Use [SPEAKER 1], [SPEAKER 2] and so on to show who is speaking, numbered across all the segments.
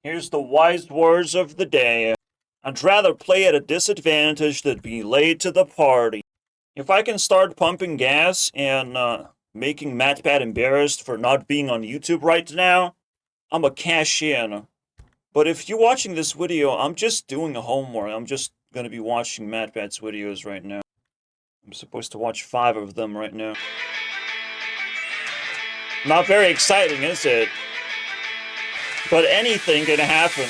[SPEAKER 1] Here's the wise words of the day. I'd rather play at a disadvantage than be late to the party. If I can start pumping gas and making MatPat embarrassed for not being on YouTube right now, I'm a cash in. But if you're watching this video, I'm just doing a homework. I'm just gonna be watching MatPat's videos right now. I'm supposed to watch 5 of them right now. Not very exciting, is it? But anything can happen.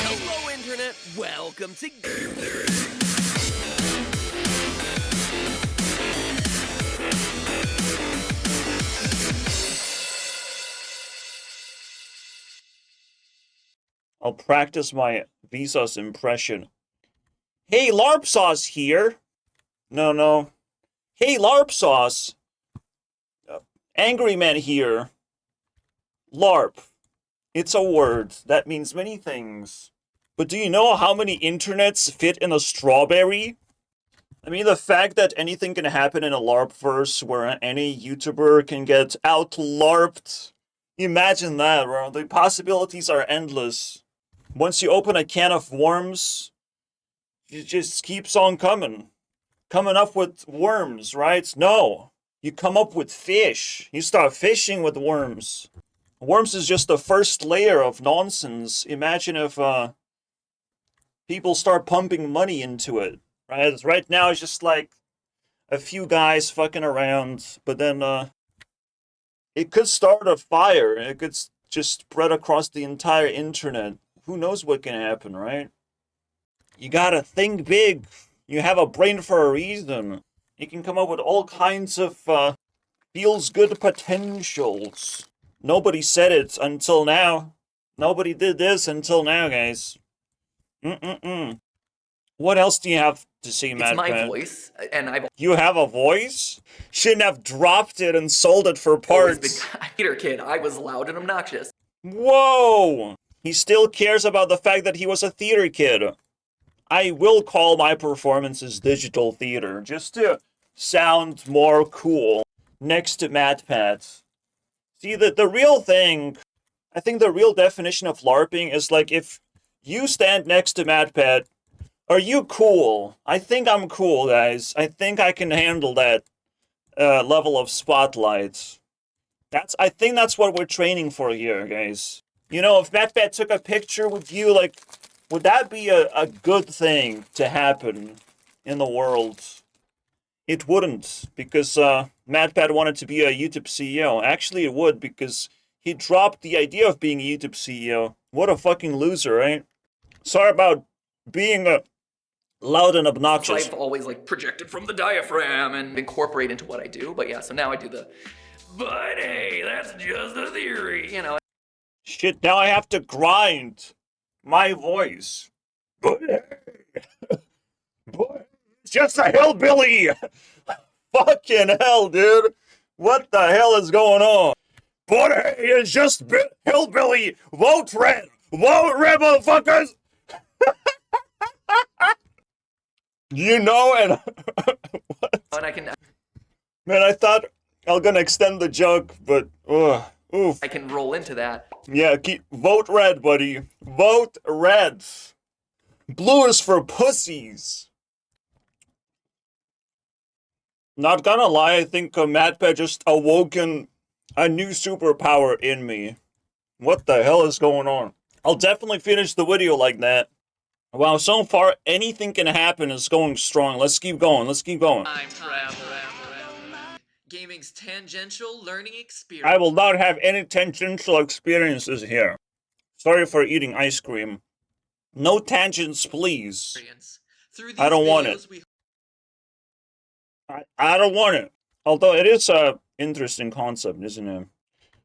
[SPEAKER 2] Hello, Internet. Welcome to Game Theory.
[SPEAKER 1] I'll practice my Vsauce impression. Hey, LARP Sauce here. No. Hey, LARP Sauce. Angry Man here. LARP. It's a word that means many things. But do you know how many internets fit in a strawberry? I mean, the fact that anything can happen in a LARP-verse where any YouTuber can get out-LARPed. Imagine that, bro. The possibilities are endless. Once you open a can of worms, it just keeps on coming. Coming up with worms, right? No. You come up with fish. You start fishing with worms. Worms is just the first layer of nonsense. Imagine if people start pumping money into it. Right now it's just like a few guys fucking around, but then it could start a fire. It could just spread across the entire internet. Who knows what can happen, right? You gotta think big. You have a brain for a reason. You can come up with all kinds of feels good potentials. Nobody said it until now. Nobody did this until now, guys. What else do you have to say, Matt?
[SPEAKER 2] It's my voice, and
[SPEAKER 1] You have a voice? Shouldn't have dropped it and sold it for
[SPEAKER 2] always
[SPEAKER 1] parts.
[SPEAKER 2] been a theater kid. I was loud and obnoxious.
[SPEAKER 1] Whoa! He still cares about the fact that he was a theater kid. I will call my performances digital theater, just to sound more cool next to MatPat. See, the real thing, I think the real definition of LARPing is like if you stand next to MatPat, are you cool? I think I'm cool, guys. I think I can handle that level of spotlight. I think that's what we're training for here, guys. You know, if MatPat took a picture with you, like, would that be a good thing to happen in the world? It wouldn't, because MatPat wanted to be a YouTube CEO. Actually, it would, because he dropped the idea of being a YouTube CEO. What a fucking loser, right? Sorry about being loud and obnoxious.
[SPEAKER 2] So I've always projected from the diaphragm and incorporate into what I do. But yeah, so now I do the, but hey, that's just a theory, you know.
[SPEAKER 1] Shit, now I have to grind my voice. But it's just a hillbilly. Fucking hell, dude. What the hell is going on? But hey, it's just hillbilly. Vote red. Vote red, motherfuckers. You know, and what?
[SPEAKER 2] And I can.
[SPEAKER 1] Man, I thought I was gonna extend the joke, but oof.
[SPEAKER 2] I can roll into that.
[SPEAKER 1] Yeah, vote red, buddy. Vote red. Blue is for pussies. Not gonna lie, I think MatPat just awoken a new superpower in me. What the hell is going on? I'll definitely finish the video like that. Wow, so far, anything can happen is going strong. Let's keep going,
[SPEAKER 2] I'm traveling. Gaming's tangential learning experience.
[SPEAKER 1] I will not have any tangential experiences here. Sorry for eating ice cream. No tangents, please.
[SPEAKER 2] Through these
[SPEAKER 1] I don't want it. I don't want it. Although it is a interesting concept, isn't it?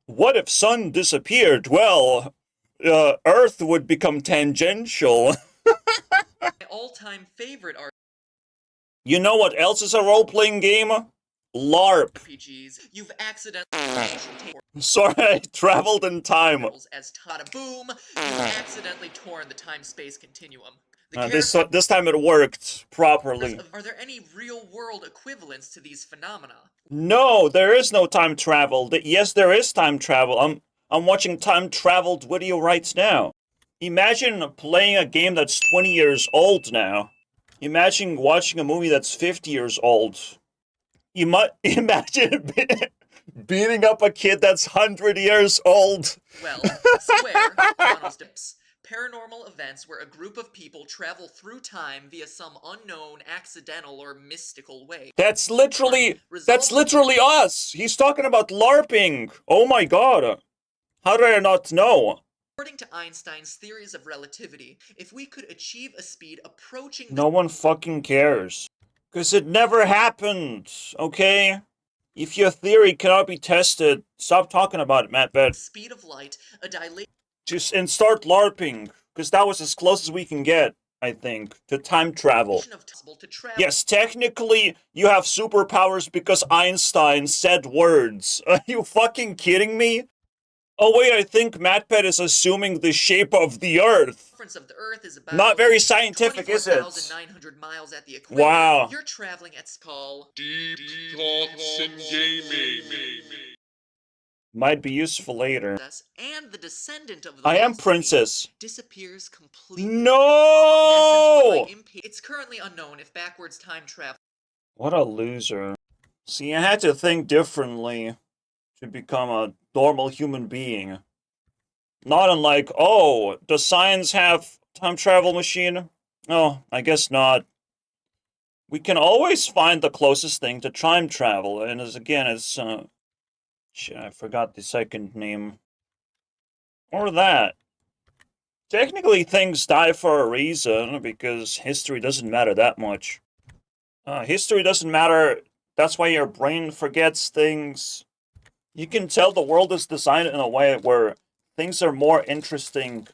[SPEAKER 1] What if sun disappeared? Well, Earth would become tangential.
[SPEAKER 2] My all-time favorite
[SPEAKER 1] You know what else is a role-playing game? LARP.
[SPEAKER 2] RPGs. You've accidentally
[SPEAKER 1] Sorry, I traveled in time.
[SPEAKER 2] as Tada Boom. You've accidentally torn the time-space continuum.
[SPEAKER 1] This time it worked properly.
[SPEAKER 2] Are there any real-world equivalents to these phenomena?
[SPEAKER 1] No, there is no time travel. Yes, there is time travel. I'm watching time traveled video right now. Imagine playing a game that's 20 years old now. Imagine watching a movie that's 50 years old. You might imagine beating up a kid that's 100 years old.
[SPEAKER 2] Well, Square, Chronos Dips. Paranormal events where a group of people travel through time via some unknown, accidental, or mystical way.
[SPEAKER 1] That's literally us. He's talking about LARPing. Oh my god. How did I not know?
[SPEAKER 2] According to Einstein's theories of relativity, if we could achieve a speed approaching
[SPEAKER 1] No one fucking cares. Because it never happened, okay? If your theory cannot be tested, stop talking about it, Matt.
[SPEAKER 2] Speed of light, a dilation.
[SPEAKER 1] And start LARPing, because that was as close as we can get, I think, to time travel. Yes, technically, you have superpowers because Einstein said words. Are you fucking kidding me? Oh wait, I think MatPet is assuming the shape of the Earth.
[SPEAKER 2] Of the Earth is about
[SPEAKER 1] not very scientific, is it?
[SPEAKER 2] 24,900 miles at the equator.
[SPEAKER 1] Wow.
[SPEAKER 2] You're traveling at skull.
[SPEAKER 3] Deep Thoughts in Gaming.
[SPEAKER 1] Might be useful later.
[SPEAKER 2] And the descendant of the
[SPEAKER 1] I am Princess.
[SPEAKER 2] Disappears completely.
[SPEAKER 1] No!
[SPEAKER 2] It's currently unknown if backwards time travel.
[SPEAKER 1] What a loser. See, I had to think differently to become a normal human being. Not unlike, oh, does science have time travel machine? Oh, I guess not. We can always find the closest thing to time travel, and it's shit, I forgot the second name. Or that. Technically, things die for a reason, because history doesn't matter that much. History doesn't matter, that's why your brain forgets things. You can tell the world is designed in a way where things are more interesting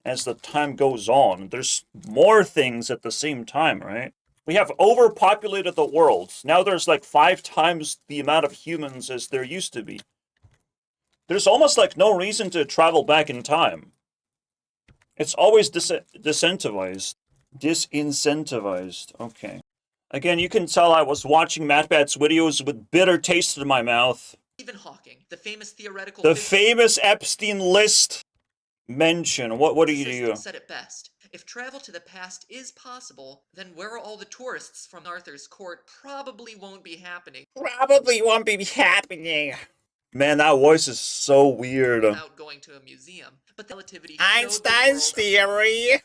[SPEAKER 1] as the time goes on. There's more things at the same time, right? We have overpopulated the world. Now there's like 5 times the amount of humans as there used to be. There's almost like no reason to travel back in time. It's always disincentivized. Disincentivized. Okay. Again, you can tell I was watching MatBat's videos with bitter taste in my mouth.
[SPEAKER 2] Stephen Hawking, the famous theoretical...
[SPEAKER 1] The famous Epstein list mention. What do you do?
[SPEAKER 2] Said it best. If travel to the past is possible, then where are all the tourists from Arthur's court probably won't be happening.
[SPEAKER 1] Probably won't be happening. Man, that voice is so weird.
[SPEAKER 2] Without going to a museum. But the relativity
[SPEAKER 1] Einstein's theory.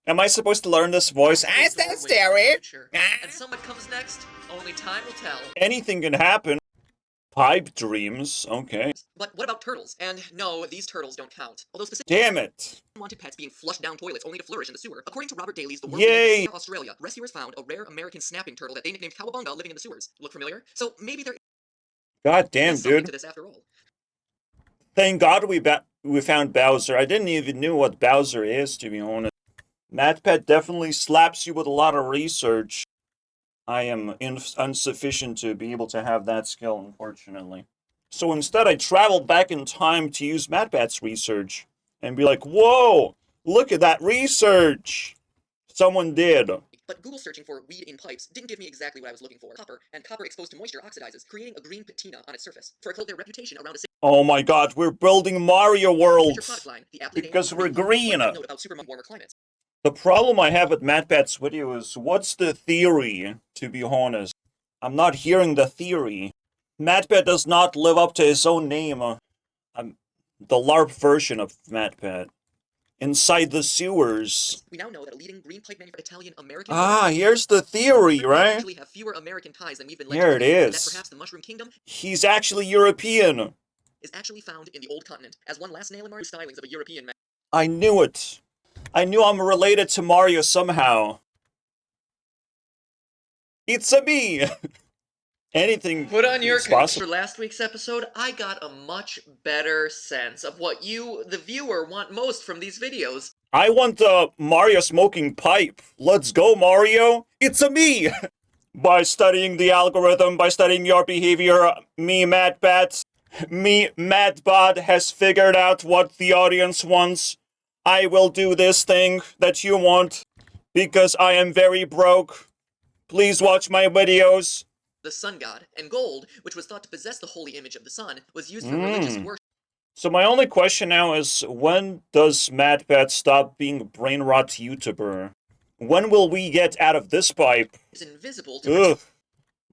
[SPEAKER 1] Am I supposed to learn this voice? Einstein's theory.
[SPEAKER 2] And so what comes next? Only time will tell.
[SPEAKER 1] Anything can happen. Pipe dreams. Okay.
[SPEAKER 2] But what about turtles? And no, these turtles don't count. Although
[SPEAKER 1] damn it.
[SPEAKER 2] Unwanted pets being flushed down toilets only to flourish in the sewer. According to Robert Daly's The World
[SPEAKER 1] Yay.
[SPEAKER 2] of Australia, rescuers found a rare American snapping turtle that they nicknamed Cowabunga living in the sewers. Look familiar? So maybe there
[SPEAKER 1] God damn,
[SPEAKER 2] is something
[SPEAKER 1] dude.
[SPEAKER 2] to this after all.
[SPEAKER 1] Thank God we found Bowser. I didn't even know what Bowser is, to be honest. MatPet definitely slaps you with a lot of research. I am insufficient to be able to have that skill, unfortunately. So instead, I traveled back in time to use MatPat's research and be like, whoa, look at that research. Someone did.
[SPEAKER 2] But Google searching for weed in pipes didn't give me exactly what I was looking for. Copper, and copper exposed to moisture oxidizes, creating a green patina on its surface. For their reputation around a
[SPEAKER 1] oh my god, we're building Mario World
[SPEAKER 2] line,
[SPEAKER 1] because we're green.
[SPEAKER 2] Note about super warmer climates.
[SPEAKER 1] The problem I have with MatPat's video is, what's the theory, to be honest? I'm not hearing the theory. MatPat does not live up to his own name. I'm the LARP version of MatPat. Inside the sewers.
[SPEAKER 2] We now know that a leading green pipe manufacturer, Italian-American...
[SPEAKER 1] here's the theory, right?
[SPEAKER 2] Actually have fewer American ties than we've been led
[SPEAKER 1] Here
[SPEAKER 2] to
[SPEAKER 1] it
[SPEAKER 2] believe,
[SPEAKER 1] is.
[SPEAKER 2] that perhaps the Mushroom Kingdom
[SPEAKER 1] He's actually European.
[SPEAKER 2] is actually found in the Old Continent, as one last nail in our stylings of a European man.
[SPEAKER 1] I knew it. I knew I'm related to Mario somehow. It's a me. Anything
[SPEAKER 2] Put on your
[SPEAKER 1] is possible.
[SPEAKER 2] for last week's episode, I got a much better sense of what you, the viewer, want most from these videos.
[SPEAKER 1] I want the Mario smoking pipe. Let's go, Mario. It's a me. By studying the algorithm, by studying your behavior, me, Madbat, has figured out what the audience wants. I will do this thing that you want because I am very broke. Please watch my videos.
[SPEAKER 2] The sun god, and gold, which was thought to possess the holy image of the sun, was used for religious worship.
[SPEAKER 1] So my only question now is, when does Madbat stop being a brain rot YouTuber? When will we get out of this pipe?
[SPEAKER 2] It's invisible to
[SPEAKER 1] Ugh.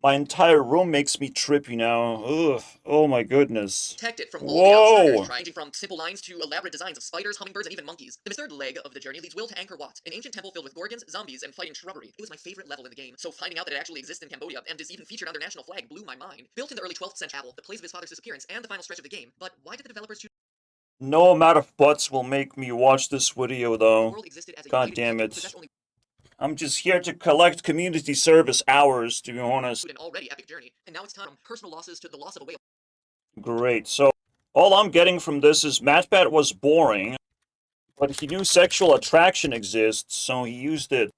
[SPEAKER 1] My entire room makes me trippy now. Ugh. Oh my goodness.
[SPEAKER 2] protect it from all the outsiders,
[SPEAKER 1] Whoa!
[SPEAKER 2] ranging from simple lines to elaborate designs of spiders, hummingbirds, and even monkeys. The third leg of the journey leads Will to Angkor Wat, an ancient temple filled with gorgons, zombies, and fighting shrubbery. It was my favorite level in the game, so finding out that it actually exists in Cambodia and is even featured on their national flag blew my mind. Built in the early 12th century, the place of his father's disappearance, and the final stretch of the game. But why did the developers choose
[SPEAKER 1] No amount of butts will make me watch this video
[SPEAKER 2] the
[SPEAKER 1] though.
[SPEAKER 2] world existed as a
[SPEAKER 1] God
[SPEAKER 2] united
[SPEAKER 1] damn
[SPEAKER 2] people
[SPEAKER 1] it.
[SPEAKER 2] who possessed only
[SPEAKER 1] I'm just here to collect community service hours, to be honest.
[SPEAKER 2] an already epic journey, and now it's time from personal losses to the loss of a whale.
[SPEAKER 1] Great. So, all I'm getting from this is Madbat was boring, but he knew sexual attraction exists, so he used it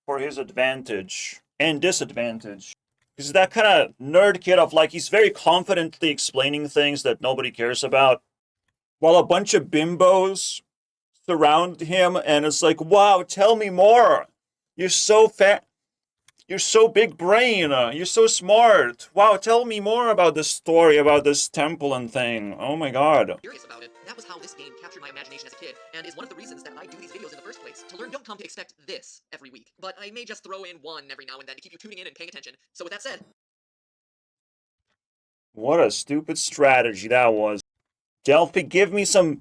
[SPEAKER 1] for his advantage and disadvantage. He's that kind of nerd kid of like, he's very confidently explaining things that nobody cares about, while a bunch of bimbos surround him, and it's like, wow, tell me more. You're so fat. You're so big brain. You're so smart. Wow, tell me more about this story, about this temple and thing. Oh my god.
[SPEAKER 2] Curious about it. That was how this game captured my imagination as a kid, and is one of the reasons that I do these videos in the first place. To learn, don't come to expect this every week, but I may just throw in one every now and then to keep you tuning in and paying attention. So with that said,
[SPEAKER 1] What a stupid strategy that was. Delphi, give me some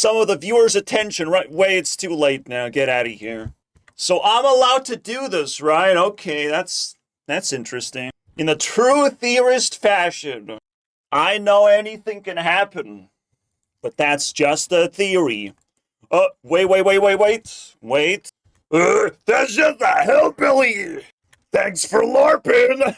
[SPEAKER 1] of the viewers' attention. Right, wait, it's too late now. Get out of here. So I'm allowed to do this, right? Okay, that's interesting. In a true theorist fashion, I know anything can happen, but that's just a theory. Wait. That's just a hillbilly. Thanks for LARPing.